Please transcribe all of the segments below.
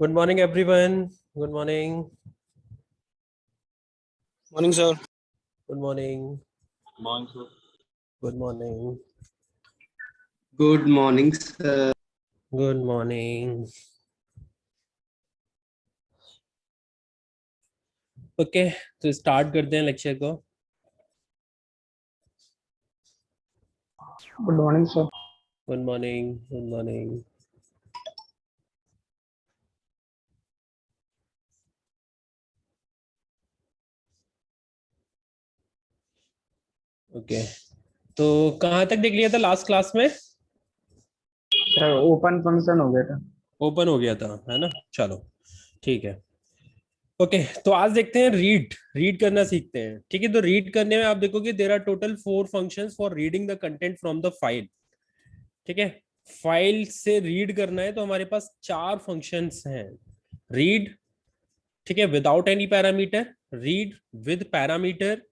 Good morning, everyone. Good morning. Morning, sir. Good morning. Morning, sir. Good morning. Good morning, sir. Good morning. Okay तो start करते हैं lecture को. Good morning sir. Good morning. Good morning. Okay तो कहाँ तक देख लिया था लास्ट क्लास में? सर ओपन फंक्शन हो गया था. ओपन हो गया था, है ना. चलो ठीक है. ओके तो आज देखते हैं रीड करना सीखते हैं. ठीक है, तो रीड करने में आप देखोगे there are total 4 functions for reading the content from the file. ठीक है, फाइल से रीड करना है तो हमारे पास 4 फंक्शंस हैं. रीड, ठीक है, without any parameter, read with parameter,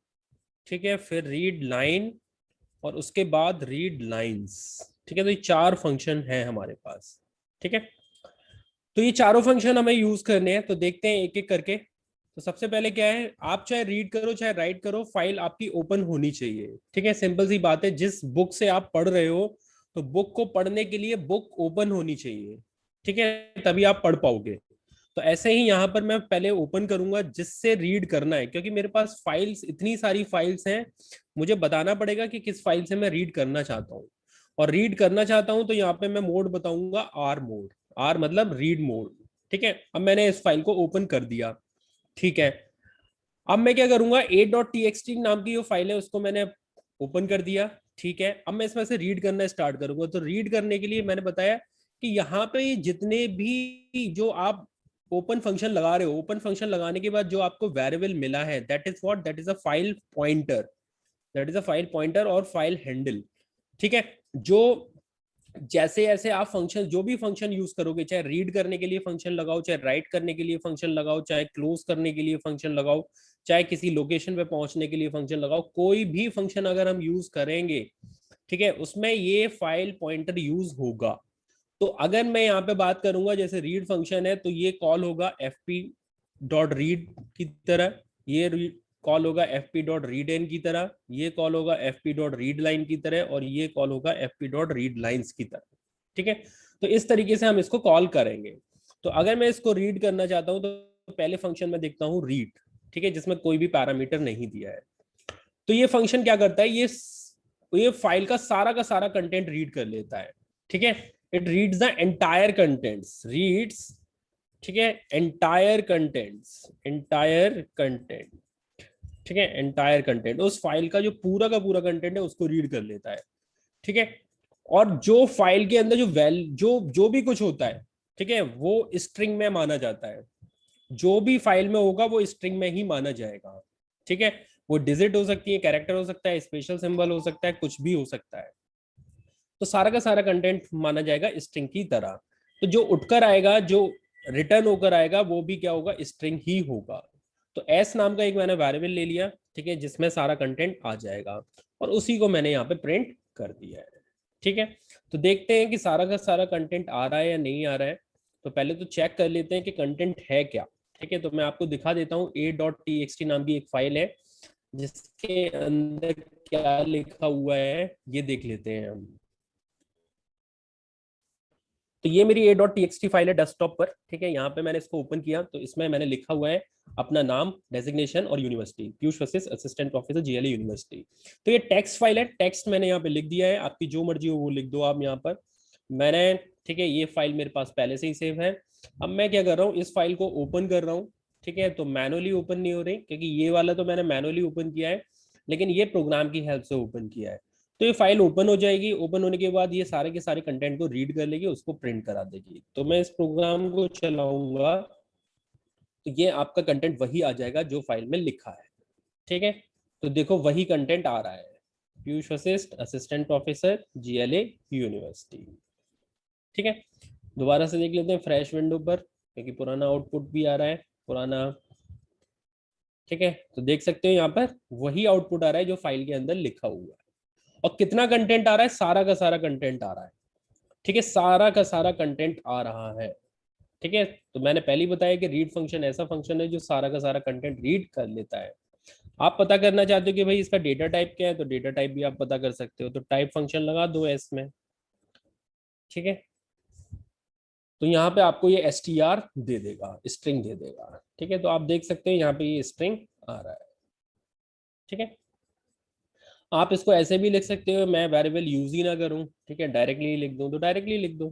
ठीक है, फिर रीड लाइन और उसके बाद रीड लाइंस. ठीक है, तो ये 4 फंक्शन है हमारे पास. ठीक है, तो ये चारों फंक्शन हमें यूज करने हैं. तो देखते हैं एक एक करके. तो सबसे पहले क्या है, आप चाहे रीड करो चाहे राइट करो, फाइल आपकी ओपन होनी चाहिए. ठीक है, सिंपल सी बात है. जिस बुक से आप पढ़ रहे हो तो बुक को पढ़ने के लिए बुक ओपन होनी चाहिए. ठीक है, तभी आप पढ़ पाओगे. तो ऐसे ही यहाँ पर मैं पहले ओपन करूंगा जिससे रीड करना है, क्योंकि मेरे पास फाइल्स, इतनी सारी फाइल्स हैं, मुझे बताना पड़ेगा कि किस फाइल से मैं रीड करना चाहता हूँ. और रीड करना चाहता हूँ तो यहाँ पे मैं मोड बताऊंगा, आर मोड. आर मतलब रीड मोड. ठीक है, अब मैंने इस फाइल को ओपन कर दिया. ठीक है, अब मैं क्या करूंगा, a.txt नाम की जो फाइल है उसको मैंने ओपन कर दिया. ठीक है, अब मैं इसमें से रीड करना स्टार्ट करूंगा. तो रीड करने के लिए मैंने बताया कि यहाँ पे जितने भी जो आप ओपन फंक्शन लगा रहे हो, ओपन फंक्शन लगाने के बाद जो आपको वेरिएबल मिला है, that is what, that is a file pointer. That is a file pointer और फाइल हैंडल. ठीक है, जो जैसे जैसे आप फंक्शन, जो भी फंक्शन यूज करोगे, चाहे रीड करने के लिए फंक्शन लगाओ, चाहे राइट करने के लिए फंक्शन लगाओ, चाहे क्लोज करने के लिए फंक्शन लगाओ, चाहे किसी लोकेशन पे पहुंचने के लिए फंक्शन लगाओ, कोई भी फंक्शन अगर हम यूज करेंगे, ठीक है, उसमें ये फाइल पॉइंटर यूज होगा. तो अगर मैं यहाँ पे बात करूंगा, जैसे रीड फंक्शन है तो ये कॉल होगा fp डॉट रीड की तरह, ये कॉल होगा fp डॉट रीड एन की तरह, ये कॉल होगा fp डॉट रीड लाइन की तरह, और ये कॉल होगा fp डॉट रीड लाइंस की तरह. ठीक है, तो इस तरीके से हम इसको कॉल करेंगे. तो अगर मैं इसको रीड करना चाहता हूँ तो पहले फंक्शन में देखता हूँ रीड. ठीक है, जिसमें कोई भी पैरामीटर नहीं दिया है. तो ये फंक्शन क्या करता है, ये फाइल का सारा कंटेंट रीड कर लेता है. ठीक है, it reads the entire contents, reads, ठीक है, एंटायर कंटेंट्स, एंटायर कंटेंट. ठीक है, एंटायर कंटेंट, उस फाइल का जो पूरा का पूरा कंटेंट है उसको रीड कर लेता है. ठीक है, और जो फाइल के अंदर जो भी कुछ होता है, ठीक है, वो स्ट्रिंग में माना जाता है. जो भी फाइल में होगा वो स्ट्रिंग में ही माना जाएगा. ठीक है, वो डिजिट हो सकती है, कैरेक्टर हो सकता है, स्पेशल सिंबल हो सकता है, कुछ भी हो सकता है. तो सारा का सारा कंटेंट माना जाएगा स्ट्रिंग की तरह. तो जो उठकर आएगा, जो रिटर्न होकर आएगा, वो भी क्या होगा, स्ट्रिंग ही होगा. तो एस नाम का एक मैंने वेरिएबल ले लिया, ठीक है, जिसमें सारा कंटेंट आ जाएगा, और उसी को मैंने यहाँ पे प्रिंट कर दिया है. ठीक है, तो देखते हैं कि सारा का सारा कंटेंट आ रहा है या नहीं आ रहा है. तो पहले तो चेक कर लेते हैं कि कंटेंट है क्या. ठीक है, तो मैं आपको दिखा देता हूँ. a.txt नाम की एक फाइल है जिसके अंदर क्या लिखा हुआ है ये देख लेते हैं हम. तो ये मेरी a.txt फाइल है डेस्कटॉप पर. ठीक है, यहाँ पे मैंने इसको ओपन किया तो इसमें मैंने लिखा हुआ है अपना नाम, डेजिग्नेशन और university, Piyush Vashishtha assistant professor GLE university. तो ये टेक्स्ट फाइल है, टेक्स्ट मैंने यहाँ पे लिख दिया है. आपकी जो मर्जी हो वो लिख दो आप यहाँ पर. मैंने, ठीक है, ये फाइल मेरे पास पहले से ही सेव है. अब मैं क्या कर रहा हूँ, इस फाइल को ओपन कर रहा हूँ. ठीक है, तो मैनुअली ओपन नहीं हो रही, क्योंकि ये वाला तो मैंने मैनुअली ओपन किया है, लेकिन ये प्रोग्राम की हेल्प से ओपन किया है. तो ये फाइल ओपन हो जाएगी. ओपन होने के बाद ये सारे के सारे कंटेंट को रीड कर लेगी, उसको प्रिंट करा देगी. तो मैं इस प्रोग्राम को चलाऊंगा तो ये आपका कंटेंट वही आ जाएगा जो फाइल में लिखा है. ठीक है, तो देखो वही कंटेंट आ रहा है, Piyush Vashishtha assistant professor GLA university. ठीक है, दोबारा से देख लेते हैं फ्रेश विंडो पर, क्योंकि पुराना आउटपुट भी आ रहा है, पुराना. ठीक है, तो देख सकते हो यहाँ पर वही आउटपुट आ रहा है जो फाइल के अंदर लिखा हुआ है. और कितना कंटेंट आ रहा है, सारा का सारा कंटेंट आ रहा है. ठीक है, सारा का सारा कंटेंट आ रहा है. ठीक है, तो मैंने पहले ही बताया कि रीड फंक्शन ऐसा फंक्शन है जो सारा का सारा कंटेंट रीड कर लेता है। आप पता करना चाहते हो कि भाई इसका डेटा टाइप क्या है, तो डेटा टाइप भी आप पता कर सकते हो, तो टाइप फंक्शन लगा दो एस में। ठीक है, तो यहाँ पे आपको ये str दे देगा, स्ट्रिंग दे देगा। ठीक है, तो आप देख सकते हैं यहाँ पे ये स्ट्रिंग आ रहा है। ठीक है, आप इसको ऐसे भी लिख सकते हो, मैं वेरिएबल यूज ही ना करूं, ठीक है, डायरेक्टली लिख दूं, तो डायरेक्टली लिख दो,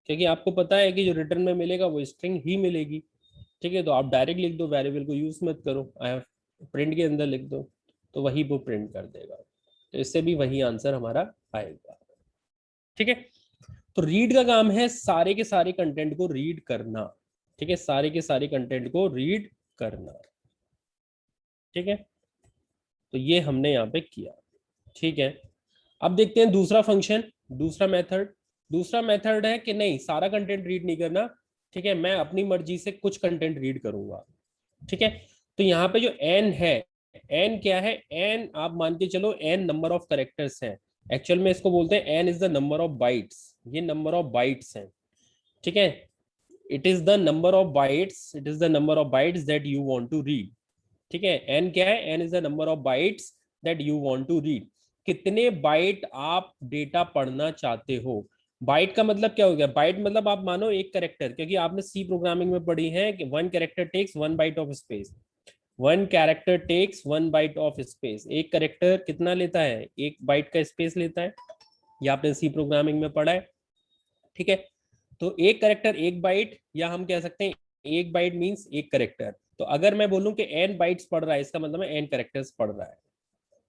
क्योंकि आपको पता है कि जो रिटर्न में मिलेगा वो स्ट्रिंग ही मिलेगी। ठीक है, तो आप डायरेक्ट लिख दो, वेरिएबल को यूज मत करो, आई हैव प्रिंट के अंदर लिख दो, तो वही वो प्रिंट कर देगा। तो इससे भी वही आंसर हमारा आएगा। ठीक है, तो रीड का काम है सारे के सारे कंटेंट को रीड करना। ठीक है, सारे के सारे कंटेंट को रीड करना। ठीक है, तो ये हमने यहाँ पे किया। ठीक है, अब देखते हैं दूसरा फंक्शन, दूसरा मेथड। दूसरा मेथड है कि नहीं, सारा कंटेंट रीड नहीं करना। ठीक है, मैं अपनी मर्जी से कुछ कंटेंट रीड करूंगा। ठीक है, तो यहाँ पे जो n है, n क्या है, n आप मान के चलो n नंबर ऑफ करेक्टर्स हैं। एक्चुअल में इसको बोलते हैं n is the number of bytes, ये नंबर ऑफ बाइट्स हैं। ठीक है, it is the number of bytes, it is the number of bytes that you want to read. ठीक है, n क्या है, n is the number of bytes that you want to read. कितने byte आप data पढ़ना चाहते हो। Bite का मतलब क्या हो गया, बाइट मतलब आप मानो एक कैरेक्टर, क्योंकि आपने सी प्रोग्रामिंग में पढ़ी है कि one character takes one byte of space, one character takes one byte of space. एक कैरेक्टर कितना लेता है, एक बाइट का स्पेस लेता है, ये आपने सी प्रोग्रामिंग में पढ़ा है। ठीक है, तो एक कैरेक्टर एक बाइट, या हम कह सकते हैं एक बाइट मींस एक कैरेक्टर। तो अगर मैं बोलूं कि n बाइट्स पढ़ रहा है, इसका मतलब है n कैरेक्टर्स पढ़ रहा है।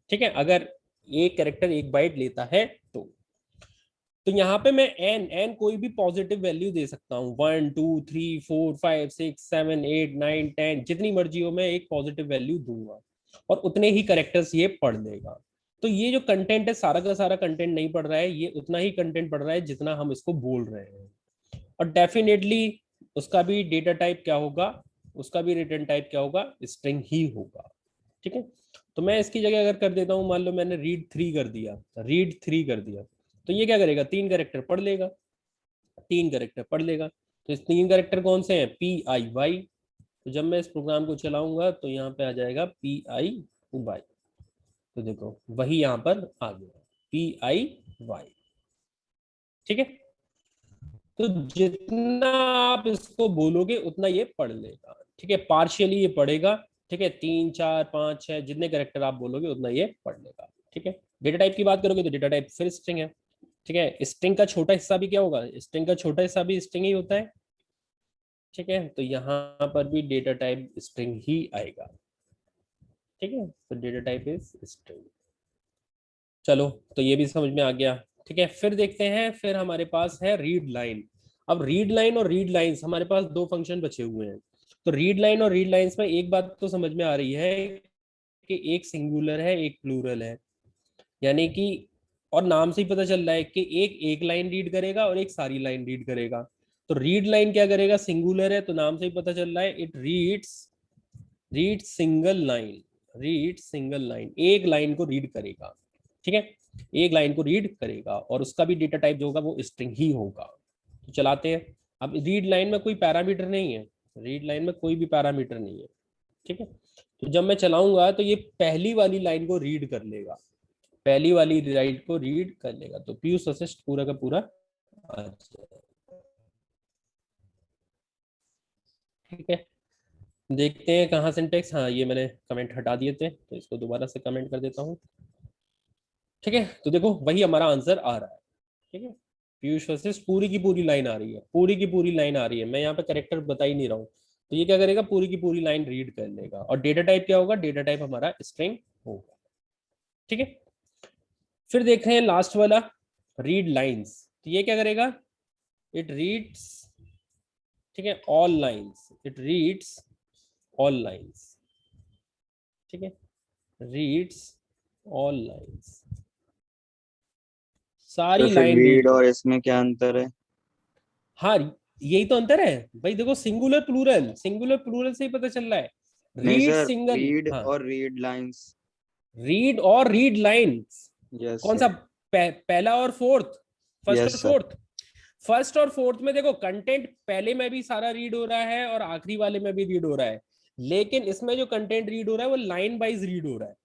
ठीक है, अगर एक कैरेक्टर एक बाइट लेता है तो यहाँ पे मैं n कोई भी पॉजिटिव वैल्यू दे सकता हूँ, 1 2 3 4 5 6 7 8 9 10, जितनी मर्जी हो मैं एक पॉजिटिव वैल्यू दूंगा और उतने ही कैरेक्टर्स ये पढ़ लेगा। तो ये जो कंटेंट है सारा का सारा कंटेंट नहीं पढ़ रहा है, ये उतना ही कंटेंट पढ़ रहा है जितना हम इसको बोल रहे हैं। और डेफिनेटली उसका भी डेटा टाइप क्या होगा, उसका भी रिटर्न टाइप क्या होगा, स्ट्रिंग ही होगा। ठीक है, तो मैं इसकी जगह अगर कर देता हूं, मान लो मैंने रीड 3 कर दिया, रीड 3 कर दिया, तो ये क्या करेगा, 3 कैरेक्टर पढ़ लेगा, 3 कैरेक्टर पढ़ लेगा। तो इस 3 कैरेक्टर कौन से हैं, पी आई वाई। तो जब मैं इस प्रोग्राम को चलाऊंगा तो यहाँ पे आ जाएगा पी आई वाई। तो देखो वही यहाँ पर आ गया, पी आई वाई। ठीक है, तो जितना आप इसको बोलोगे उतना ये पढ़ लेगा। ठीक है, पार्शियली ये पढ़ेगा। ठीक है, 3 4 5 6 जितने कैरेक्टर आप बोलोगे उतना ये पढ़ लेगा। ठीक है, डेटा टाइप की बात करोगे तो डेटा टाइप फिर स्ट्रिंग है। ठीक है, स्ट्रिंग का छोटा हिस्सा भी क्या होगा, स्ट्रिंग का छोटा हिस्सा भी स्ट्रिंग ही होता है। ठीक है, तो यहाँ पर भी डेटा टाइप स्ट्रिंग ही आएगा। ठीक है, तो डेटा टाइप इज स्ट्रिंग। चलो, तो ये भी समझ में आ गया। ठीक है, फिर देखते हैं, फिर हमारे पास है रीड लाइन। अब रीड लाइन और रीड लाइंस हमारे पास दो फंक्शन बचे हुए हैं। तो रीड लाइन और रीड लाइंस में एक बात तो समझ में आ रही है कि एक सिंगुलर है एक प्लूरल है, यानी कि, और नाम से ही पता चल रहा है कि एक एक लाइन रीड करेगा और एक सारी लाइन रीड करेगा। तो रीड लाइन क्या करेगा, सिंगुलर है तो नाम से ही पता चल रहा है, it read single line, read single line, एक लाइन को रीड करेगा। ठीक है, एक लाइन को रीड करेगा और उसका भी डेटा टाइप जो होगा वो स्ट्रिंग ही होगा। तो चलाते हैं। अब रीड लाइन में कोई पैरामीटर नहीं है, रीड लाइन में कोई भी पैरामीटर नहीं है। ठीक है, तो जब मैं चलाऊंगा तो ये पहली वाली लाइन को रीड कर लेगा, पहली वाली लाइन को रीड कर लेगा। तो पीयूष असिस्ट पूरा का पूरा आ जाएगा। ठीक है, देखते हैं कहाँ सिंटेक्स, हाँ ये मैंने कमेंट हटा दिए थे तो इसको दोबारा से कमेंट कर देता हूँ। ठीक है, तो देखो वही हमारा आंसर आ रहा है। ठीक है, पीयूष वशिष्ठ पूरी की पूरी लाइन आ रही है, पूरी की पूरी लाइन आ रही है, मैं यहाँ पे करेक्टर बता ही नहीं रहा हूँ। तो ये क्या करेगा, पूरी की पूरी लाइन रीड कर लेगा। और डेटा टाइप क्या होगा, डेटा टाइप हमारा स्ट्रिंग होगा। ठीक है, फिर देख रहे हैं लास्ट वाला, रीड लाइंस। तो ये क्या करेगा, इट रीड्स, ठीक है, all lines, it reads all lines. ठीक है, रीड्स ऑल लाइंस, सारी तो फिर लाइन रीड रीड कर। और इसमें क्या अंतर है? हाँ, यही तो अंतर है भाई, देखो सिंगुलर प्लूरल, सिंगुलर प्लूरल से ही पता चल रहा है। नहीं रीड सर, सिंगल, रीड हाँ, और रीड लाइंस। रीड और रीड लाइंस। यस कौन सा सर। पहला और फोर्थ, फर्स्ट यस और सर। फोर्थ। फर्स्ट और फोर्थ में देखो कंटेंट पहले में भी सारा रीड हो रहा है और आखिरी वाले में भी रीड हो रहा है, लेकिन इसमें जो कंटेंट रीड हो रहा है वो लाइन वाइज रीड हो रहा है,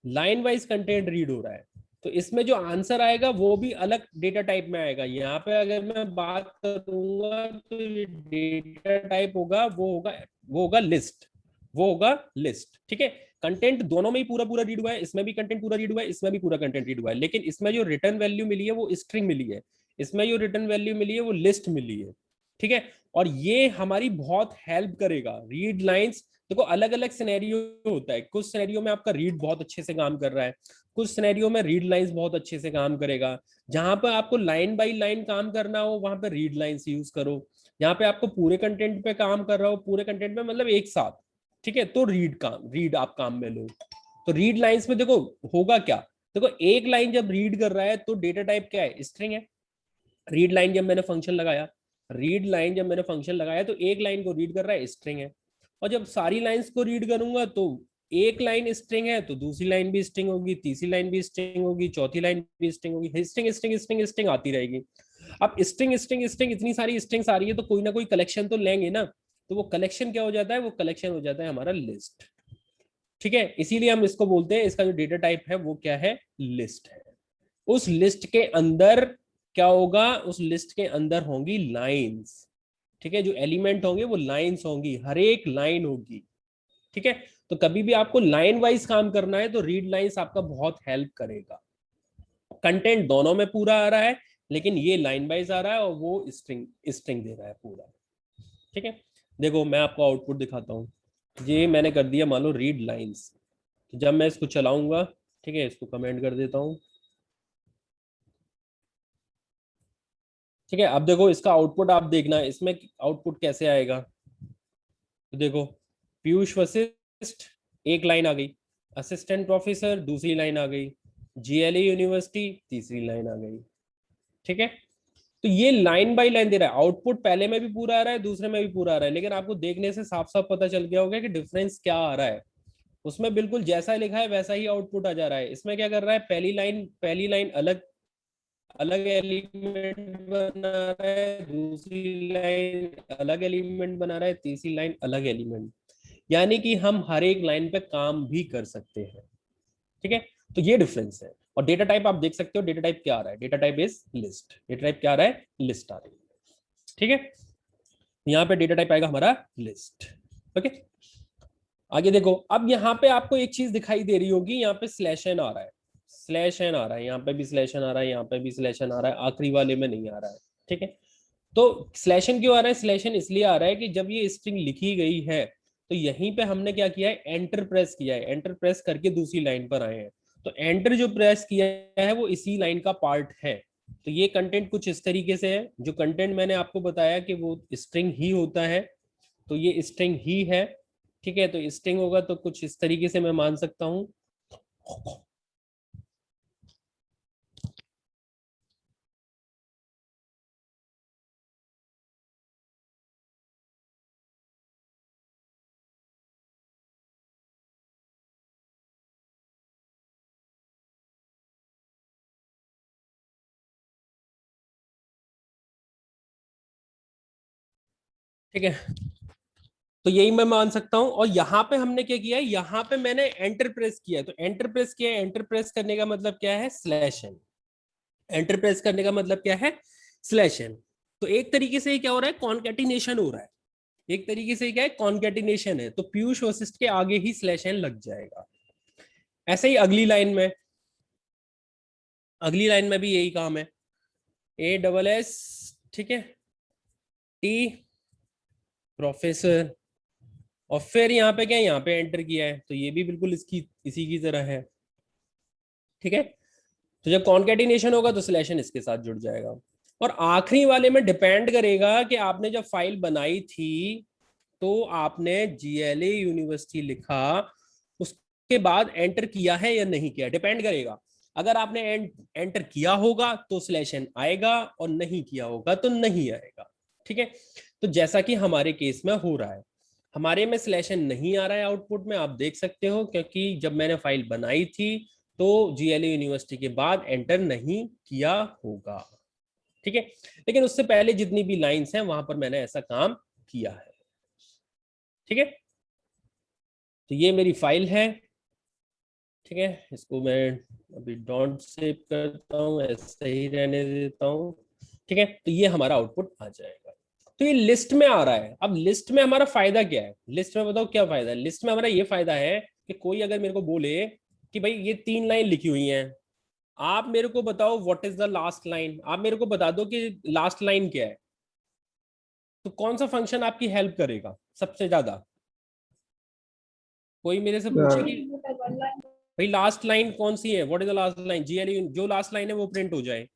लाइन वाइज कंटेंट रीड हो रहा है। तो इसमें जो आंसर आएगा वो भी अलग डेटा टाइप में आएगा। यहाँ पे अगर मैं बात करूंगा तो ये डेटा टाइप होगा, वो होगा लिस्ट, वो होगा लिस्ट। ठीक है, कंटेंट दोनों में ही पूरा पूरा रीड हुआ है, इसमें भी कंटेंट पूरा रीड हुआ है, इसमें भी पूरा कंटेंट रीड हुआ है, लेकिन इसमें जो रिटर्न वैल्यू मिली है वो स्ट्रिंग मिली है, इसमें जो रिटर्न वैल्यू मिली है वो लिस्ट मिली है। ठीक है, और ये हमारी बहुत हेल्प करेगा। रीड लाइंस देखो अलग अलग सिनेरियो होता है, कुछ सिनेरियो में आपका रीड बहुत अच्छे से काम कर रहा है, कुछ सिनेरियो में रीड लाइंस बहुत अच्छे से काम करेगा। जहां पर आपको लाइन बाय लाइन काम करना हो वहां पर रीड लाइंस यूज करो, यहाँ पे आपको पूरे कंटेंट पे काम कर रहा हो, पूरे कंटेंट में मतलब एक साथ, ठीक है, तो रीड आप काम में लो। तो रीड लाइंस में देखो होगा क्या, देखो एक लाइन जब रीड कर रहा है तो डेटा टाइप क्या है, स्ट्रिंग है। रीड लाइन जब मैंने फंक्शन लगाया, रीड लाइन जब मैंने फंक्शन लगाया तो एक लाइन को रीड कर रहा है, स्ट्रिंग है। और जब सारी लाइंस को रीड करूंगा तो एक लाइन स्ट्रिंग है तो दूसरी लाइन भी स्ट्रिंग होगी, तीसरी लाइन भी स्ट्रिंग होगी, चौथी लाइन भी स्ट्रिंग होगी, स्ट्रिंग स्ट्रिंग स्ट्रिंग स्ट्रिंग आती रहेगी। अब स्ट्रिंग स्ट्रिंग स्ट्रिंग इतनी सारी स्ट्रिंग्स आ रही है तो कोई ना कोई कलेक्शन तो लेंगे ना, तो वो कलेक्शन क्या हो जाता है, वो कलेक्शन हो जाता है हमारा लिस्ट। ठीक है, इसीलिए हम इसको बोलते हैं, इसका जो डेटा टाइप है वो क्या है, लिस्ट है। उस लिस्ट के अंदर क्या होगा, उस लिस्ट के अंदर होंगी लाइंस। ठीक है, जो एलिमेंट होंगे वो लाइंस होंगी, हर एक लाइन होगी। ठीक है, तो कभी भी आपको लाइन वाइज काम करना है तो रीड लाइंस आपका बहुत हेल्प करेगा। कंटेंट दोनों में पूरा आ रहा है, लेकिन ये लाइन वाइज आ रहा है और वो स्ट्रिंग स्ट्रिंग दे रहा है पूरा। ठीक है, देखो मैं आपको आउटपुट दिखाता हूँ। ये मैंने कर दिया मान लो रीड लाइंस, तो जब मैं इसको चलाऊंगा, ठीक है, इसको कमेंट कर देता हूँ। ठीक है, अब देखो इसका आउटपुट आप देखना, इसमें आउटपुट कैसे आएगा। तो देखो पीयूष वशिष्ठ एक लाइन आ गई, असिस्टेंट प्रोफेसर दूसरी लाइन आ गई, जीएलई यूनिवर्सिटी तीसरी लाइन आ गई। ठीक है, तो ये लाइन बाय लाइन दे रहा है, आउटपुट पहले में भी पूरा आ रहा है, दूसरे में भी पूरा आ रहा है, लेकिन आपको देखने से साफ साफ पता चल गया होगा कि डिफरेंस क्या आ रहा है। उसमें बिल्कुल जैसा लिखा है वैसा ही आउटपुट आ जा रहा है, इसमें क्या कर रहा है, पहली लाइन अलग अलग एलिमेंट बना रहा है, दूसरी लाइन अलग एलिमेंट बना रहा है, तीसरी लाइन अलग एलिमेंट, यानी कि हम हर एक लाइन पे काम भी कर सकते हैं। ठीक है, तो ये डिफरेंस है। और डेटा टाइप आप देख सकते हो, डेटा टाइप क्या आ रहा है, data type is list, data type क्या आ रहा है, लिस्ट आ रही है। ठीक है, यहाँ पे डेटा टाइप आएगा हमारा लिस्ट। ओके, आगे देखो, अब यहाँ पे आपको एक चीज दिखाई दे रही होगी, यहाँ पे स्लैश एन आ रहा है, स्लैश एन आ रहा है, यहाँ पे भी स्लैश एन आ रहा है, यहाँ पे भी स्लैश एन आ रहा है, आखिरी वाले में नहीं आ रहा है। ठीक है, तो स्लैश एन क्यों आ रहा है, स्लैश एन इसलिए आ रहा है कि जब ये स्ट्रिंग लिखी गई है तो यहीं पे हमने क्या किया है, एंटर प्रेस किया है, एंटर प्रेस करके दूसरी लाइन पर आए हैं। तो एंटर जो प्रेस किया है वो इसी लाइन का पार्ट है। तो ये कंटेंट कुछ इस तरीके से है, जो कंटेंट मैंने आपको बताया कि वो स्ट्रिंग ही होता है, तो ये स्ट्रिंग ही है। ठीक है, तो स्ट्रिंग होगा तो कुछ इस तरीके से मैं मान सकता हूं। ठीक है, तो यही मैं मान सकता हूं। और यहाँ पे हमने क्या किया है, यहाँ पे मैंने एंटर प्रेस किया है, तो एंटर प्रेस किया है, एंटर प्रेस करने का मतलब क्या है, स्लैश एन। एंटर प्रेस करने का मतलब क्या है, स्लैश एन। तो एक तरीके से क्या हो रहा है, कॉन्केटिनेशन हो रहा है, एक तरीके से क्या है, कॉन्केटिनेशन है। तो पीयूष वशिष्ठ के आगे ही स्लैश एन लग जाएगा। ऐसे ही अगली लाइन में, अगली लाइन में भी यही काम है, ए डबल एस, ठीक है, टी प्रोफेसर, और फिर यहाँ पे क्या है, यहाँ पे एंटर किया है, तो ये भी बिल्कुल इसकी इसी की तरह है। ठीक है, तो जब कॉन्केटिनेशन होगा तो स्लैशन इसके साथ जुड़ जाएगा। और आखिरी वाले में डिपेंड करेगा कि आपने जब फाइल बनाई थी तो आपने जीएलए यूनिवर्सिटी लिखा, उसके बाद एंटर किया है या नहीं किया, डिपेंड करेगा। अगर आपने एंटर किया होगा तो स्लैशन आएगा, और नहीं किया होगा तो नहीं आएगा। ठीक है, तो जैसा कि हमारे केस में हो रहा है, हमारे में स्लैशन नहीं आ रहा है आउटपुट में, आप देख सकते हो, क्योंकि जब मैंने फाइल बनाई थी तो जीएलए यूनिवर्सिटी के बाद एंटर नहीं किया होगा। ठीक है, लेकिन उससे पहले जितनी भी लाइंस हैं वहां पर मैंने ऐसा काम किया है। ठीक है, तो ये मेरी फाइल है। ठीक है, इसको मैं अभी डोंट सेव करता हूँ, ऐसे ही रहने देता हूँ। ठीक है, तो ये हमारा आउटपुट आ जाएगा। तो ये लिस्ट में आ रहा है। अब लिस्ट में हमारा फायदा क्या है, लिस्ट में बताओ क्या फायदा है। लिस्ट में हमारा ये फायदा है कि कोई अगर मेरे को बोले कि भाई ये 3 लाइन लिखी हुई हैं, आप मेरे को बताओ what is the last line, आप मेरे को बता दो कि लास्ट लाइन क्या है, तो कौन सा फंक्शन आपकी हेल्प करेगा सबसे ज्यादा। कोई मेरे से पूछे कि भाई लास्ट लाइन कौन सी है, what is the last line, GLE जो लास्ट लाइन है वो प्रिंट हो जाए,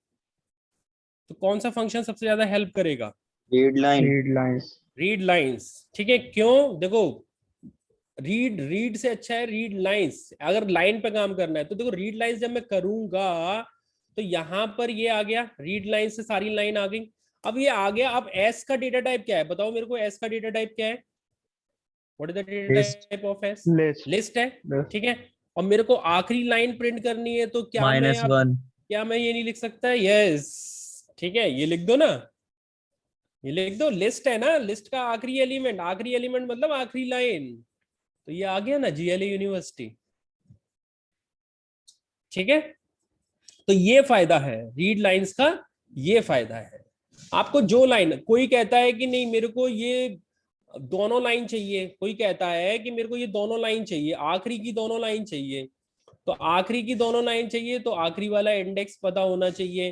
तो कौन सा फंक्शन सबसे ज्यादा हेल्प करेगा। Read line. Read lines. Read lines. ठीक है, क्यों, देखो रीड से अच्छा है रीड लाइंस। अगर लाइन पे काम करना है तो देखो रीड लाइंस जब मैं करूंगा तो यहां पर ये आ गया, रीड लाइन से सारी लाइन आ गई। अब ये आ गया, अब एस का डेटा टाइप क्या है बताओ मेरे को, एस का डेटा टाइप क्या है, what is the data type of S, list. List है। ठीक है, और मेरे को आखिरी लाइन प्रिंट करनी है तो क्या मैं -1। क्या मैं ये नहीं लिख सकता, यस ठीक है, ये लिख दो ना, ये लिख दो, लिस्ट है ना, लिस्ट का आखिरी एलिमेंट, आखिरी एलिमेंट मतलब आखिरी लाइन, तो ये आ गया ना जीएलई यूनिवर्सिटी। ठीक है, तो ये फायदा है रीड लाइंस का, ये फायदा है। आपको जो लाइन, कोई कहता है कि नहीं मेरे को ये दोनों लाइन चाहिए, कोई कहता है कि मेरे को ये दोनों लाइन चाहिए, आखिरी की दोनों लाइन चाहिए, तो आखिरी की दोनों लाइन चाहिए तो आखिरी वाला इंडेक्स पता होना चाहिए।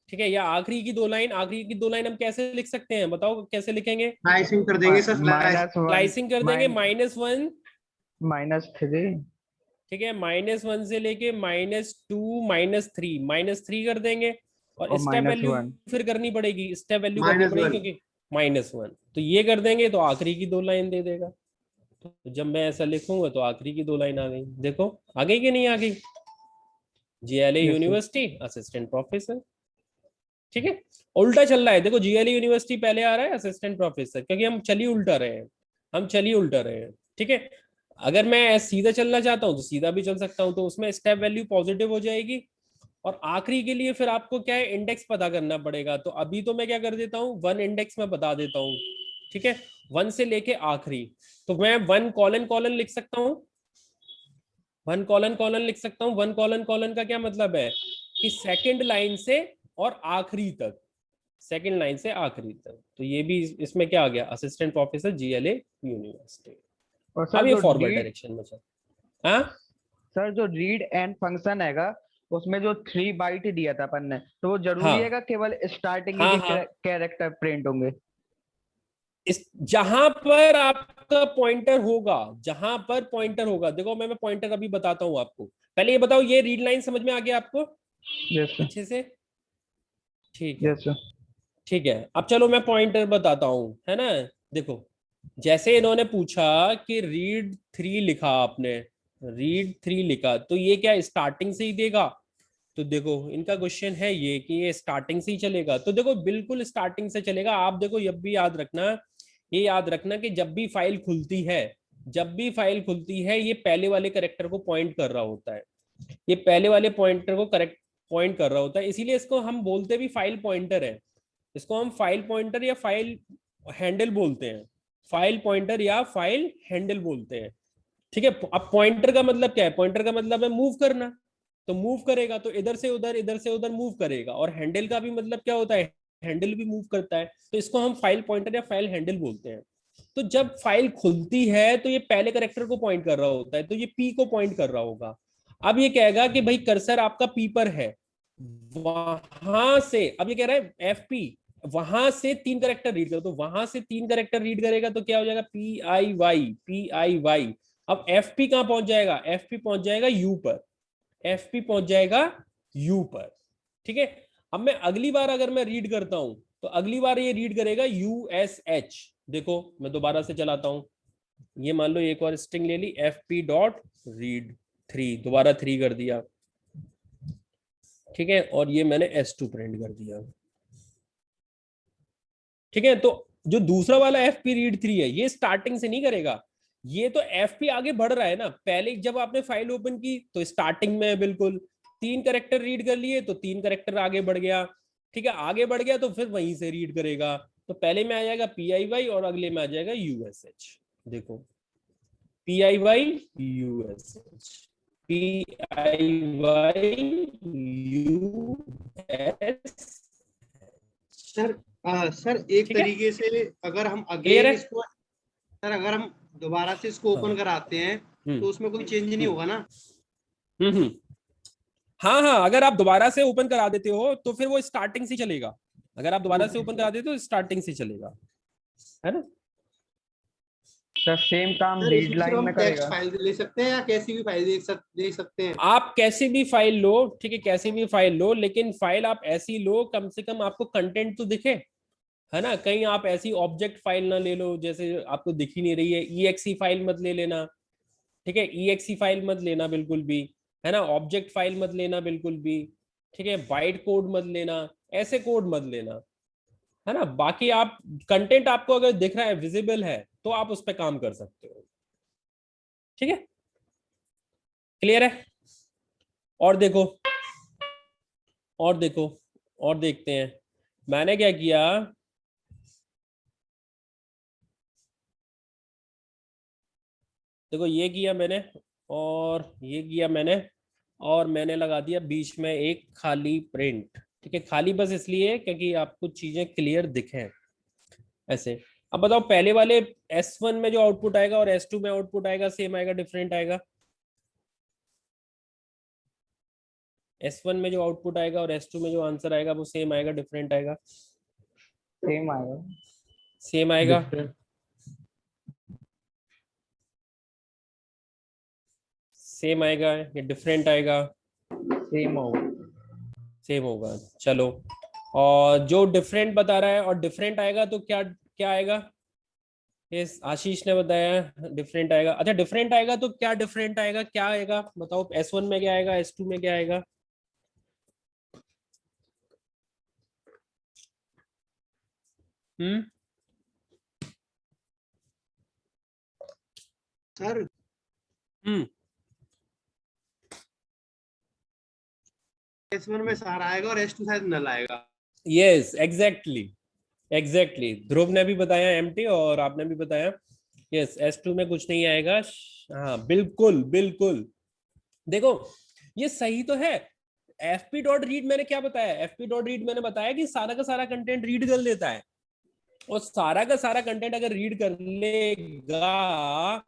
ठीक है, या आखिरी की दो लाइन, आखिरी की दो लाइन हम कैसे लिख सकते हैं बताओ, कैसे लिखेंगे, स्लाइसिंग कर देंगे सर, -1 स्लाइसिंग कर देंगे, -1 -3। ठीक है, -1 से लेके -2 -3 कर देंगे, और और स्टेप वैल्यू -1। फिर करनी पड़ेगी, स्टेप वैल्यू करनी पड़ेगी -1। क्योंकि -1, तो ये कर देंगे तो आखिरी की दो लाइन दे देगा। तो जब मैं ऐसा लिखूंगा तो आखिरी की दो लाइन आ गई, देखो आ गई कि नहीं आ गई, GLE Yes, sir. University assistant professor. ठीक है, उल्टा चल रहा है, देखो जीएलई यूनिवर्सिटी पहले आ रहा है असिस्टेंट प्रोफेसर, क्योंकि हम चली उल्टा रहे हैं, हम चली उल्टा रहे हैं। ठीक है, अगर मैं सीधा चलना चाहता हूं तो सीधा भी चल सकता हूं, तो उसमें स्टेप वैल्यू पॉजिटिव हो जाएगी, और आखिरी के लिए फिर आपको क्या है, इंडेक्स पता करना पड़ेगा। तो अभी तो मैं क्या कर देता हूँ, 1 इंडेक्स में बता देता हूँ। ठीक है, 1 से लेके आखिरी, तो मैं 1 कॉलन कॉलन लिख सकता हूँ, 1 कॉलन कॉलन लिख सकता हूँ। 1 कॉलन कॉलन का क्या मतलब है कि सेकंड लाइन से और आखिरी तक, सेकंड लाइन से आखिरी तक, तो ये भी इसमें क्या आ गया, असिस्टेंट प्रोफेसर जीएलए यूनिवर्सिटी। और अब सर ये जो फॉरवर्ड रीड डायरेक्शन में चल, हाँ सर जो रीड एंड फंक्शन हैगा उसमें जो 3 बाइट दिया था अपन ने, तो वो जरूरी हाँ है केवल स्टार्टिंग हाँ के हाँ, कैरेक्टर प्रिंट होंगे। इस जहां पर आपका पॉइंटर होगा, जहां पर पॉइंटर होगा, देखो मैं पॉइंटर अभी बताता हूं आपको, पहले ये बताओ ये रीड लाइन समझ में आ गया आपको यस सर। अच्छे से। ठीक है, यस सर। ठीक है, अब चलो मैं पॉइंटर बताता हूं, है ना। देखो जैसे इन्होंने पूछा कि रीड 3 लिखा आपने, रीड 3 लिखा, तो ये क्या स्टार्टिंग से ही देगा, तो देखो इनका क्वेश्चन है ये कि ये स्टार्टिंग से ही चलेगा, तो देखो बिल्कुल स्टार्टिंग से चलेगा। आप देखो ये भी याद रखना, ये याद रखना कि जब भी फाइल खुलती है, जब भी फाइल खुलती है ये पहले वाले करेक्टर को पॉइंट कर रहा होता है, ये पहले वाले पॉइंटर को करेक्ट पॉइंट कर रहा होता है, इसीलिए इसको हम बोलते भी फाइल पॉइंटर है, इसको हम फाइल पॉइंटर या फाइल हैंडल बोलते हैं, फाइल पॉइंटर या फाइल हैंडल बोलते हैं। ठीक है, अब पॉइंटर का मतलब क्या है, पॉइंटर का मतलब है मूव करना, तो मूव करेगा तो इधर से उधर, इधर से उधर मूव करेगा, और हैंडल का भी मतलब क्या होता है, हैंडल भी मूव करता है, तो इसको हम फाइल पॉइंटर या फाइल हैंडल बोलते हैं। तो जब फाइल खुलती है तो ये पहले करेक्टर को पॉइंट कर रहा होता है, तो ये पी को पॉइंट कर रहा होगा। अब ये कहेगा कि भाई कर्सर आपका पी पर है, वहां से, अब ये कह रहा है एफ पी, वहां से 3 करेक्टर रीड करो, तो वहां से 3 करेक्टर रीड करेगा तो क्या हो जाएगा, P I Y, P I Y. अब एफ पी कहां पहुंच जाएगा, एफ पी पहुंच जाएगा यू पर, एफ पी पहुंच जाएगा यू पर। ठीक है, अब मैं अगली बार अगर मैं रीड करता हूं तो अगली बार ये रीड करेगा यू एस एच। देखो मैं दोबारा से चलाता हूं, ये मान लो एक और स्ट्रिंग ले ली, एफ पी डॉट रीड 3, दोबारा 3 कर दिया। ठीक है, और ये मैंने S2 प्रिंट कर दिया। ठीक है, तो जो दूसरा वाला एफ पी रीड 3 है ये स्टार्टिंग से नहीं करेगा, ये तो एफ पी आगे बढ़ रहा है ना, पहले जब आपने फाइल ओपन की तो स्टार्टिंग में बिल्कुल 3 करेक्टर रीड कर लिए तो 3 करेक्टर आगे बढ़ गया। ठीक है, आगे बढ़ गया तो फिर वहीं से रीड करेगा। तो पहले में आ जाएगा PIY और अगले में आ जाएगा USH। देखो PIY USH, PIY US। Sir sir एक ठीक है, तरीके से अगर हम क्लियर अगेन है? इसको, सर अगर हम दोबारा से इसको ओपन हाँ। कराते हैं हम्म तो उसमें कोई चेंज नहीं होगा ना? हम्म। हाँ हाँ, अगर आप दोबारा से ओपन करा देते हो तो फिर वो स्टार्टिंग से चलेगा। अगर आप दोबारा से ओपन करा देते हो तो स्टार्टिंग से चलेगा, है ना? सर सेम काम सर रीड इसमें सिर्फ लाइन हम में टेक्स्ट करेगा? फाइल ले सकते हैं या कैसी भी फाइल देख सकते हैं? आप कैसी भी फाइल लो, ठीक है, कैसी भी फाइल लो, लेकिन फाइल आप ऐसी लो कम से कम आपको कंटेंट तो दिखे, है ना? कहीं आप ऐसी ऑब्जेक्ट फाइल ना ले लो जैसे आपको दिख ही नहीं रही है। EXE फाइल मत ले लेना, ठीक है, EXE फाइल मत लेना बिल्कुल भी, है ना? ऑब्जेक्ट फाइल मत लेना बिल्कुल भी, ठीक है, बाइट कोड मत लेना, ऐसे कोड मत लेना, है ना? बाकी आप कंटेंट आपको अगर दिख रहा है, विजिबल है, तो आप उस पर काम कर सकते हो। ठीक है, क्लियर है? और देखो, और देखो, और देखते हैं मैंने क्या किया। देखो ये किया मैंने, और ये किया मैंने, और मैंने लगा दिया बीच में एक खाली प्रिंट। ठीक है, खाली बस इसलिए क्योंकि आपको चीजें क्लियर दिखें ऐसे। अब बताओ पहले वाले S1 में जो आउटपुट आएगा और S2 में आउटपुट आएगा, सेम आएगा डिफरेंट आएगा? S1 में जो आउटपुट आएगा और S2 में जो आंसर आएगा वो सेम आएगा डिफरेंट आएगा? सेम आएगा। सेम आएगा। सेम आएगा या डिफरेंट आएगा? सेम होगा। सेम होगा, चलो। और जो डिफरेंट बता रहा है और डिफरेंट आएगा तो क्या क्या आएगा? यस, आशीष ने बताया डिफरेंट आएगा। अच्छा, डिफरेंट आएगा तो क्या डिफरेंट आएगा, क्या आएगा बताओ? S1 में क्या आएगा, S2 में क्या आएगा? हम्म सर हम्म S1 में सारा आएगा और S2 शायद नल आएगा। Yes, exactly exactly. ध्रुव ने भी बताया एम्प्टी और आपने भी बताया यस, S2 में कुछ नहीं आएगा। हाँ बिल्कुल बिल्कुल। देखो ये सही तो है। fp.read मैंने क्या बताया? fp.read मैंने बताया कि सारा का सारा कंटेंट रीड कर लेता है, और सारा का सारा कंटेंट अगर रीड कर लेगा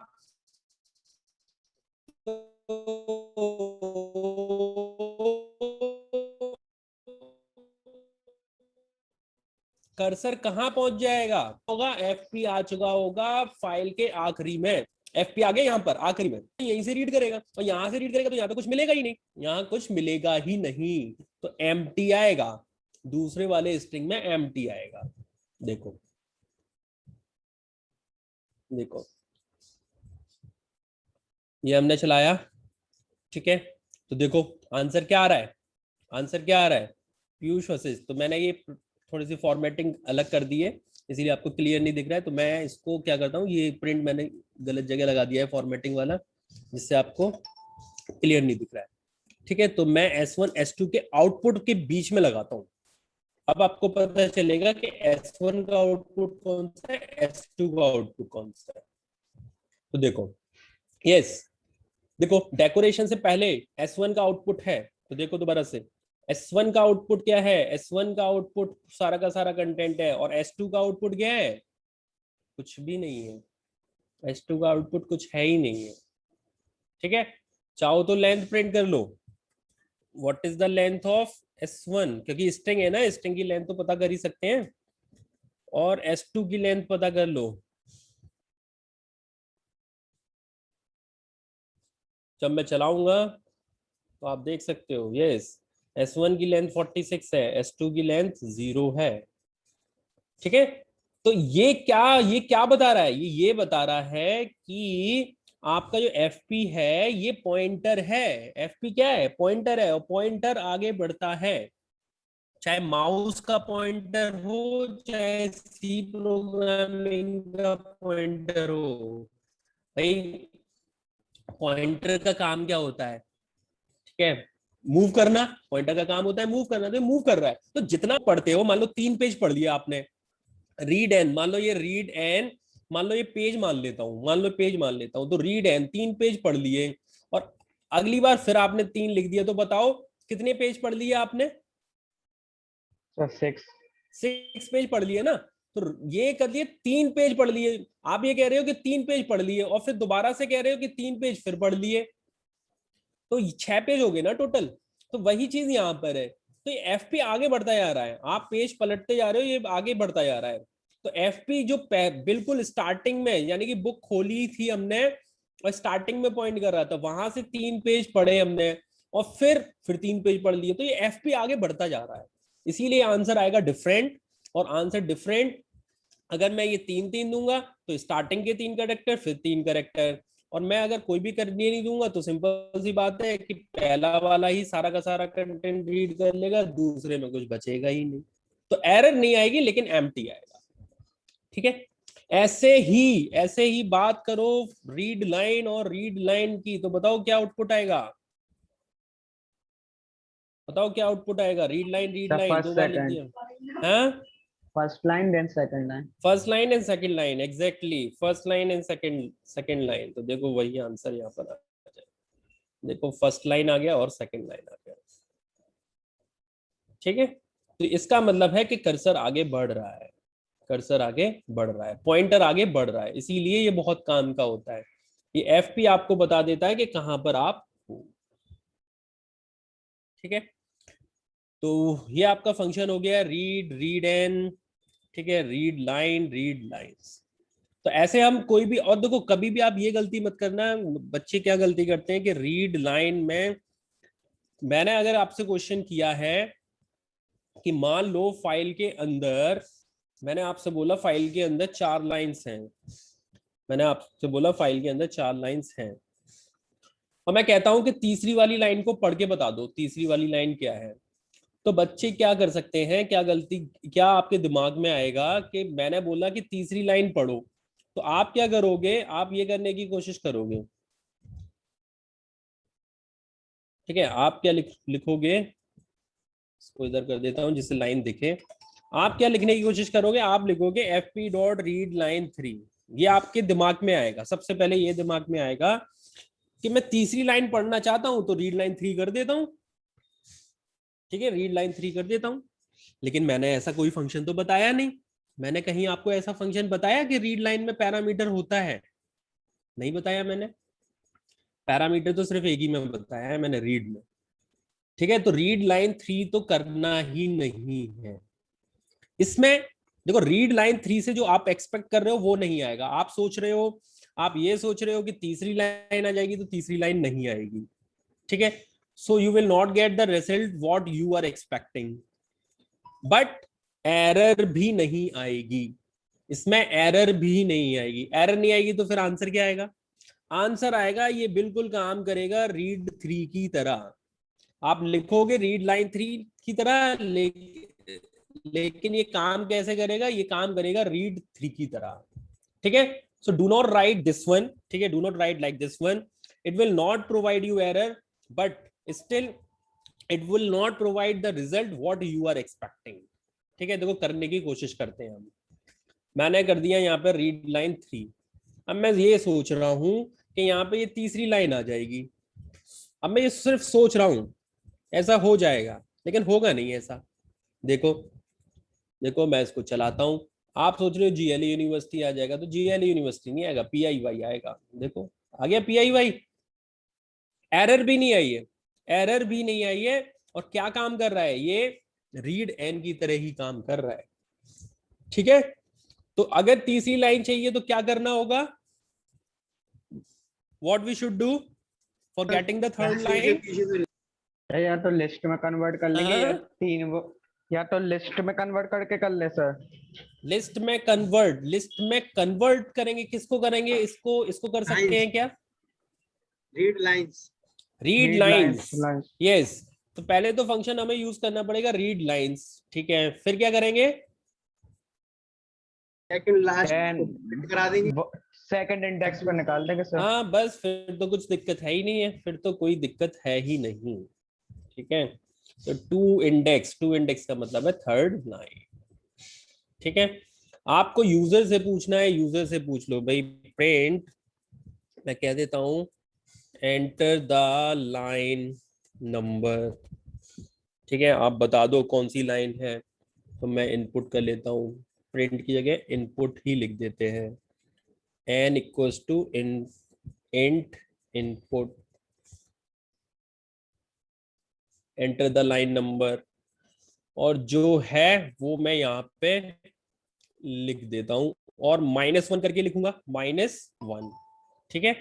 कर्सर कहां पहुंच जाएगा? होगा fp आ चुका होगा फाइल के आखिरी में। fp आ गया यहाँ पर आखिरी में, यहीं से रीड करेगा, और यहाँ से रीड करेगा तो यहाँ पे कुछ मिलेगा ही नहीं, यहाँ कुछ मिलेगा ही नहीं, तो एम्प्टी आएगा। दूसरे वाले स्ट्रिंग में एम्प्टी आएगा। देखो देखो, ये हमने चलाया, ठीक है, तो देखो आंसर क्या आ रहा है? आंसर क्या आ रहा है? पीयूष वशिष्ठ। तो मैंने ये थोड़ी सी फॉर्मेटिंग अलग कर दी है, इसीलिए आपको क्लियर नहीं दिख रहा है। तो मैं इसको क्या करता हूँ, ये प्रिंट मैंने गलत जगह लगा दिया है फॉर्मेटिंग वाला, जिससे आपको क्लियर नहीं दिख रहा है। ठीक है, तो मैं S1 S2 के आउटपुट के बीच में लगाता हूँ। अब आपको पता चलेगा कि S1 का आउटपुट कौन सा है, S2 का आउटपुट कौन सा है। तो देखो, यस, देखो डेकोरेशन से पहले S1 का आउटपुट है, तो देखो दोबारा से, S1 का आउटपुट क्या है? S1 का आउटपुट सारा का सारा कंटेंट है, और S2 का आउटपुट क्या है? कुछ भी नहीं है। S2 का आउटपुट कुछ है ही नहीं है। ठीक है, चाहो तो लेंथ प्रिंट कर लो। What is the length of S1? क्योंकि स्ट्रिंग है ना, स्ट्रिंग की लेंथ तो पता कर ही सकते हैं, और S2 की लेंथ पता कर लो। जब मैं चलाऊंगा तो आप देख सकते हो, यस, S1 की लेंथ 46 है, S2 की लेंथ 0 है। ठीक है, तो ये क्या बता रहा है? ये बता रहा है कि आपका जो FP है ये पॉइंटर है। FP क्या है? पॉइंटर है, और पॉइंटर आगे बढ़ता है, चाहे माउस का पॉइंटर हो, चाहे सी प्रोग्रामिंग का पॉइंटर हो। भाई पॉइंटर का काम क्या होता है? ठीक है, मूव करना, पॉइंटर का काम होता है मूव करना, तो मूव कर रहा है। तो जितना पढ़ते हो, मान लो 3 पेज पढ़ लिया आपने, रीड एन, मान लो ये रीड एन, मान लो ये पेज मान लेता हूं, मान लो पेज मान लेता हूं, तो रीड एन 3 पेज पढ़ लिए, और अगली बार फिर आपने 3 लिख दिया, तो बताओ कितने पेज पढ़ लिए आपने? 6 पेज पढ़ लिए ना। तो ये कर लिए 3 पेज पढ़ लिए, आप ये कह रहे हो कि 3 पेज पढ़ लिए, और फिर दोबारा से कह रहे हो कि 3 पेज फिर पढ़ लिए, तो 6 पेज हो गए ना टोटल। तो वही चीज यहाँ पर है। तो ये एफपी आगे बढ़ता जा रहा है, आप पेज पलटते जा रहे हो, ये आगे बढ़ता जा रहा है। तो एफपी जो बिल्कुल स्टार्टिंग में, यानी कि बुक खोली थी हमने और स्टार्टिंग में पॉइंट कर रहा था, वहां से 3 पेज पढ़े हमने और फिर 3 पेज पढ़ लिए, तो ये एफपी आगे बढ़ता जा रहा है। इसीलिए आंसर आएगा डिफरेंट। और आंसर डिफरेंट अगर मैं ये 3 दूंगा तो स्टार्टिंग के 3 करेक्टर, फिर 3 करेक्टर, और मैं अगर कोई भी करने नहीं दूंगा तो सिंपल सी बात है कि पहला वाला ही सारा का सारा कंटेंट रीड कर लेगा, दूसरे में कुछ बचेगा ही नहीं। तो एरर नहीं आएगी लेकिन एम्प्टी आएगा। ठीक है, ऐसे ही बात करो रीड लाइन और रीड लाइन की, तो बताओ क्या आउटपुट आएगा? बताओ क्या आउटपुट आएगा? रीड लाइन दो बार लिख दिया। हाँ, first line then second line, first line and second line, exactly first line and second line. तो देखो वही आंसर यहाँ पर आ जाए। देखो फर्स्ट लाइन आ गया और सेकंड लाइन आ गया। ठीक है, तो इसका मतलब है कि कर्सर आगे बढ़ रहा है, कर्सर आगे बढ़ रहा है, पॉइंटर आगे बढ़ रहा है, इसीलिए ये बहुत काम का होता है। ये एफपी आपको बता देता है कि कहां पर आप हो। ठीक है, तो ये आपका फंक्शन हो गया रीड, रीड एन, ठीक है, रीड लाइंस। तो ऐसे हम कोई भी, और देखो कभी भी आप ये गलती मत करना, बच्चे क्या गलती करते हैं कि रीड लाइन में, मैंने अगर आपसे क्वेश्चन किया है कि मान लो फाइल के अंदर, मैंने आपसे बोला फाइल के अंदर 4 लाइंस हैं, मैंने आपसे बोला फाइल के अंदर 4 लाइंस हैं, और मैं कहता हूं कि तीसरी वाली लाइन को पढ़ के बता दो तीसरी वाली लाइन क्या है। तो बच्चे क्या कर सकते हैं, क्या आपके दिमाग में आएगा कि मैंने बोला कि तीसरी लाइन पढ़ो, तो आप क्या करोगे? आप ये करने की कोशिश करोगे, ठीक है, आप क्या लिखोगे? इसको इधर कर देता हूं जिससे लाइन दिखे। आप क्या लिखने की कोशिश करोगे? आप लिखोगे fp डॉट रीड लाइन 3। ये आपके दिमाग में आएगा, सबसे पहले ये दिमाग में आएगा कि मैं तीसरी लाइन पढ़ना चाहता हूं तो रीड लाइन 3 कर देता हूं। ठीक है, रीड लाइन 3 कर देता हूं, लेकिन मैंने ऐसा कोई फंक्शन तो बताया नहीं। मैंने कहीं आपको ऐसा फंक्शन बताया कि रीड लाइन में पैरामीटर होता है? नहीं बताया मैंने। पैरामीटर तो सिर्फ एक ही में बताया है मैंने, रीड में। ठीक है, तो रीड लाइन 3 तो करना ही नहीं है इसमें। देखो रीड लाइन 3 से जो आप एक्सपेक्ट कर रहे हो वो नहीं आएगा। आप सोच रहे हो, आप ये सोच रहे हो कि तीसरी लाइन आ जाएगी, तो तीसरी लाइन नहीं आएगी। ठीक है, so you will not get the result what you are expecting, but error भी नहीं आएगी इसमें, एरर भी नहीं आएगी। एरर नहीं आएगी तो फिर आंसर क्या आएगा? आंसर आएगा, ये बिल्कुल काम करेगा रीड 3 की तरह। आप लिखोगे रीड लाइन 3 की तरह, लेकिन ये काम कैसे करेगा? ये काम करेगा रीड 3 की तरह। ठीक है, so do not write this one, ठीक है, do not write like this one, it will not provide you error, but still it will not provide the result what you are expecting. ठीक है, देखो करने की कोशिश करते हैं हम। मैंने कर दिया यहाँ पर रीड लाइन 3। अब मैं ये सोच रहा हूं कि यहाँ पे ये तीसरी लाइन आ जाएगी। अब मैं ये सिर्फ सोच रहा हूं ऐसा हो जाएगा, लेकिन होगा नहीं ऐसा। देखो देखो मैं इसको चलाता हूं। आप सोच रहे हो जीएलई यूनिवर्सिटी आ जाएगा, तो जीएलई यूनिवर्सिटी नहीं आएगा, पीआईवाई आएगा। देखो आ गया पीआईवाई, एरर भी नहीं आई है, एरर भी नहीं आई है। और क्या काम कर रहा है? ये रीड एन की तरह ही काम कर रहा है। ठीक है, तो अगर तीसरी लाइन चाहिए तो क्या करना होगा? What we should do for getting the third line? या तो लिस्ट में कन्वर्ट कर लेंगे या तीन वो, या तो लिस्ट में कन्वर्ट करके कर ले सर। लिस्ट में कन्वर्ट करेंगे, किसको करेंगे? इसको कर सकते हैं क्या? Read lines, read lines, yes. तो पहले तो फंक्शन हमें यूज करना पड़ेगा रीड लाइंस। ठीक है, फिर क्या करेंगे? सेकंड लास्ट करा देंगे, सेकंड इंडेक्स पर निकाल देंगे सर। हाँ बस, फिर तो कुछ दिक्कत है ही नहीं है, फिर तो कोई दिक्कत है ही नहीं। ठीक है। तो टू इंडेक्स का मतलब है थर्ड लाइन, ठीक है। आपको यूजर से पूछना है, यूजर से पूछ लो भाई प्रिंट, मैं कह देता हूं एंटर द लाइन नंबर, ठीक है। आप बता दो कौन सी लाइन है, तो मैं इनपुट कर लेता हूँ, प्रिंट की जगह इनपुट ही लिख देते हैं, n equals to int input enter the line number, और जो है वो मैं यहाँ पे लिख देता हूं, और -1 करके लिखूंगा, -1, ठीक है,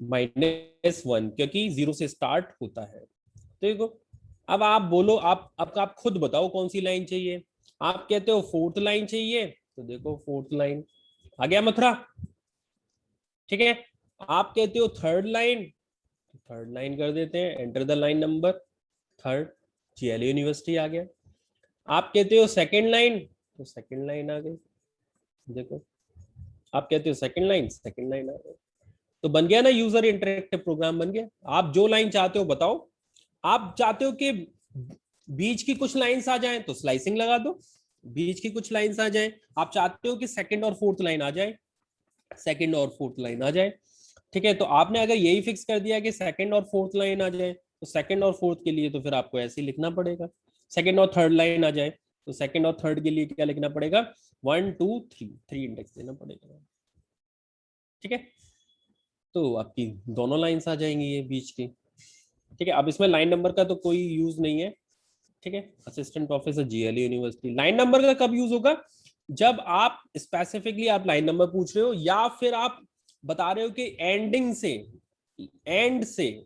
-1 क्योंकि 0 से स्टार्ट होता है। तो देखो अब आप बोलो, आप खुद बताओ कौन सी लाइन चाहिए। आप कहते हो फोर्थ लाइन चाहिए, तो देखो फोर्थ लाइन आ गया मथुरा, ठीक है। आप कहते हो थर्ड लाइन, थर्ड लाइन कर देते हैं, enter the line number, third GLU university आ गया। आप कहते हो सेकंड लाइन, तो सेकंड लाइन आ गई, देखो आप कहते हो सेकंड लाइन आ गई, तो बन गया ना यूजर इंटरेक्टिव प्रोग्राम बन गया। आप जो लाइन चाहते हो बताओ, आप चाहते हो कि बीच की कुछ लाइंस आ जाएं तो स्लाइसिंग लगा दो, बीच की कुछ लाइंस आ जाएं, आप चाहते हो कि सेकंड और फोर्थ लाइन आ जाए, सेकंड और फोर्थ लाइन आ जाए, ठीक है। तो आपने अगर यही फिक्स कर दिया कि सेकंड और फोर्थ लाइन आ जाए, तो सेकंड और फोर्थ के लिए तो फिर आपको ऐसे ही लिखना पड़ेगा। सेकंड और थर्ड लाइन आ जाए, तो सेकंड और थर्ड के लिए क्या लिखना पड़ेगा, 1 2 3, 3 इंडेक्स देना पड़ेगा, ठीक है। तो आपकी दोनों लाइंस आ जाएंगी ये बीच की, ठीक है। अब इसमें लाइन नंबर का तो कोई यूज नहीं है, ठीक है। Assistant professor GLU university, line number का कब यूज होगा, जब आप स्पेसिफिकली आप लाइन नंबर पूछ रहे हो, या फिर आप बता रहे हो कि एंड से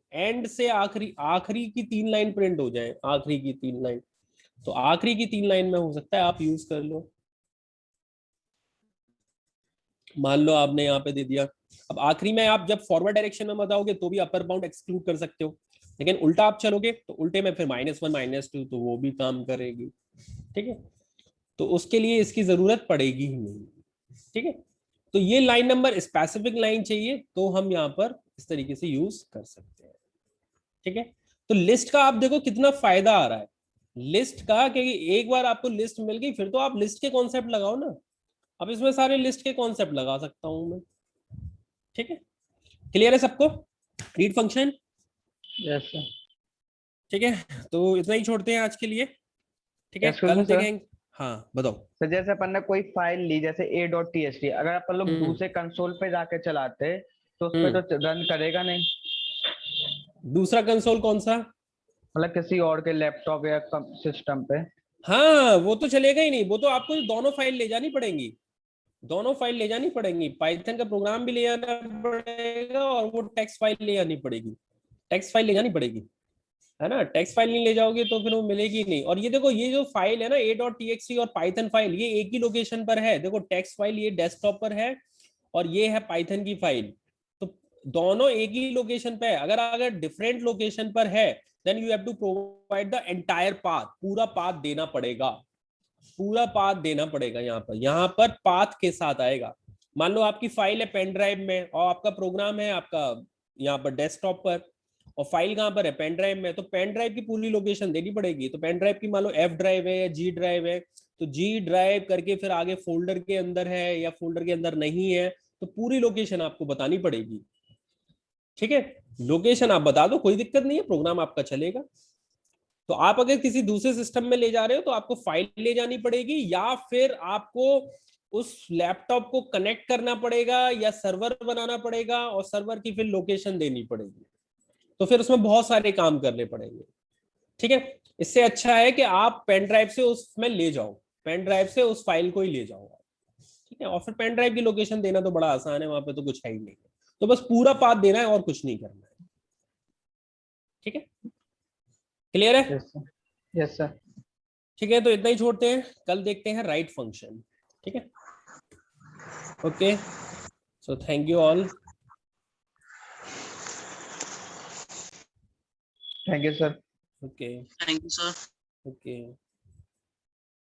आखिरी आखिरी की 3 लाइन प्रिंट हो जाए, आखिरी की 3 लाइन, तो आखिरी की 3 लाइन में हो सकता है आप यूज कर लो। मान लो आपने यहाँ पे दे दिया, अब आखिरी में आप जब फॉरवर्ड डायरेक्शन में बताओगे तो भी अपर बाउंड एक्सक्लूड कर सकते हो, लेकिन उल्टा आप चलोगे तो उल्टे में फिर -1 -2 तो वो भी काम करेगी, ठीक है। तो उसके लिए इसकी जरूरत पड़ेगी ही नहीं, ठीक है। तो ये लाइन नंबर स्पेसिफिक लाइन चाहिए तो हम यहाँ पर इस तरीके से यूज कर सकते हैं, ठीक है। तो लिस्ट का आप देखो कितना फायदा आ रहा है लिस्ट का, क्योंकि एक बार आपको लिस्ट मिल गई फिर तो आप लिस्ट के कॉन्सेप्ट लगाओ ना। अब इसमें सारे लिस्ट के कॉन्सेप्ट लगा सकता हूं मैं, ठीक है। क्लियर है सबको रीड फंक्शन? Yes sir. ठीक है, तो इतना ही छोड़ते हैं आज के लिए, ठीक है, एक्सक्यूज कल मी सर। देखेंगे। हाँ बताओ। तो जैसे अपन ने कोई फाइल ली जैसे a.txt, अगर अपन लोग दूसरे कंसोल पे जाके चलाते तो उस पे तो रन करेगा नहीं, दूसरा कंसोल कौन सा? मतलब किसी और के लैपटॉप या सिस्टम पे। हाँ वो तो चलेगा ही नहीं, वो तो आपको दोनों फाइल ले जानी पड़ेंगी, दोनों फाइल ले जानी पड़ेंगी, पाइथन का प्रोग्राम भी ले जाना पड़ेगा और वो टेक्स्ट फाइल ले जानी पड़ेगी, टेक्स्ट फाइल ले जानी पड़ेगी, है ना। टेक्स्ट फाइल नहीं ले जाओगे तो फिर वो मिलेगी नहीं। और ये देखो ये जो फाइल है ना a.txt और पाइथन फाइल, ये एक ही लोकेशन पर है, देखो टेक्स्ट फाइल ये डेस्कटॉप पर है और ये है पाइथन की फाइल, तो दोनों एक ही लोकेशन पे है। अगर अगर डिफरेंट लोकेशन पर है then you have to provide the entire path, पूरा पाथ देना पड़ेगा, पूरा पाथ देना पड़ेगा। यहाँ पर पाथ के साथ आएगा। मान लो आपकी फाइल है पेन ड्राइव में और आपका प्रोग्राम है आपका यहाँ पर डेस्कटॉप पर, और फाइल कहाँ पर है, पेन ड्राइव में, तो पेन ड्राइव की पूरी लोकेशन देनी पड़ेगी। तो पेन ड्राइव की मान लो F ड्राइव है या G ड्राइव है, तो G ड्राइव करके फिर आगे फोल्डर के अंदर है या फोल्डर के अंदर नहीं है, तो पूरी लोकेशन आपको बतानी पड़ेगी, ठीक है। लोकेशन आप बता दो, कोई दिक्कत नहीं है, प्रोग्राम आपका चलेगा। तो आप अगर किसी दूसरे सिस्टम में ले जा रहे हो तो आपको फाइल ले जानी पड़ेगी, या फिर आपको उस लैपटॉप को कनेक्ट करना पड़ेगा या सर्वर बनाना पड़ेगा और सर्वर की फिर लोकेशन देनी पड़ेगी, तो फिर उसमें बहुत सारे काम करने पड़ेंगे, ठीक है। इससे अच्छा है कि आप पेन ड्राइव से उसमें ले जाओ, पेन ड्राइव से उस फाइल को ही ले जाओ, ठीक है। और फिर पेन ड्राइव की लोकेशन देना तो बड़ा आसान है, वहां पे तो कुछ है ही नहीं, तो बस पूरा पाथ देना है और कुछ नहीं करना है, ठीक है। क्लियर है? Yes sir. Yes sir. ठीक है, तो इतना ही छोड़ते हैं, कल देखते हैं राइट फंक्शन, ठीक है। Okay, so thank you all. Thank you sir. Okay thank you sir. Okay.